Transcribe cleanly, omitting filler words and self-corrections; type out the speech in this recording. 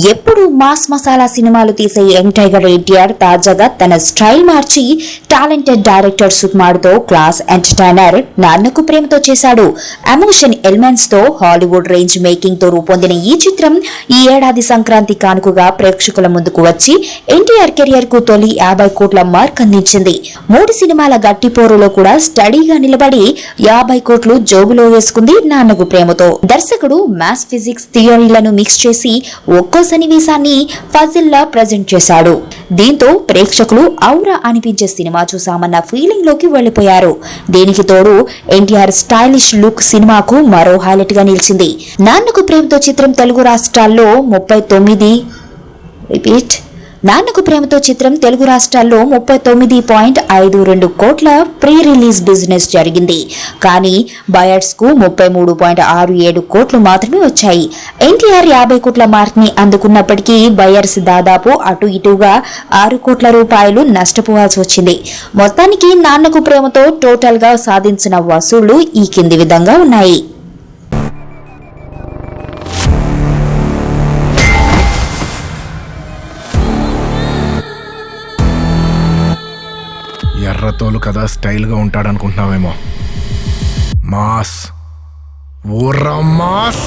ఎప్పుడు మాస్ మసాలా సినిమాలు తీసే యంగ్ టైగర్ ఎన్టీఆర్ తాజాగా తన స్టైల్ మార్చి talented director సుకుమార్తో class entertainer Nannaku Prematho చేశాడు. ఎమోషన్ ఎలిమెంట్స్ తో హాలీవుడ్ రేంజ్ మేకింగ్ తో రూపొందిన ఈ చిత్రం ఈ ఏడాది సంక్రాంతి కానుకగా ప్రేక్షకుల ముందుకు వచ్చి ఎన్టీఆర్ కెరియర్ కు తొలి 50 కోట్ల మార్క్ అందించింది. 3 సినిమాల గట్టిపోరులో కూడా స్టడీగా నిలబడి 50 కోట్లు జోబులో వేసుకుంది నాన్నకు ప్రేమతో. దర్శకుడు మ్యాథ్స్ ఫిజిక్స్ థియరీలను మిక్స్ చేసి ఒక్కో సన్నివేశాన్ని ఫజిల్ లా ప్రజెంట్ చేశాడు. దీంతో ప్రేక్షకులు ఔరా అనిపించే సినిమా చూసామన్న ఫీలింగ్ లోకి వెళ్లిపోయారు. దీనికి తోడు ఎన్టీఆర్ స్టైలిష్ లుక్ సినిమాకు మరో హైలైట్ గా నిలిచింది. నాన్నకు ప్రేమతో చిత్రం తెలుగు రాష్ట్రాల్లో 39.52 కోట్ల ప్రీ రిలీజ్ బిజినెస్ జరిగింది. కానీ బయర్స్ కు 33.67 కోట్లు మాత్రమే వచ్చాయి. ఎన్టీఆర్ 50 కోట్ల మార్క్ ని అందుకున్నప్పటికీ బయర్స్ దాదాపు అటు ఇటుగా 6 కోట్ల రూపాయలు నష్టపోవాల్సి వచ్చింది. మొత్తానికి నాన్నకు ప్రేమతో టోటల్ గా సాధించిన వసూళ్లు ఈ కింది విధంగా ఉన్నాయి. ఎర్రతోలు కదా స్టైల్గా ఉంటాడనుకుంటున్నావేమో. మాస్ ఓరా మాస్.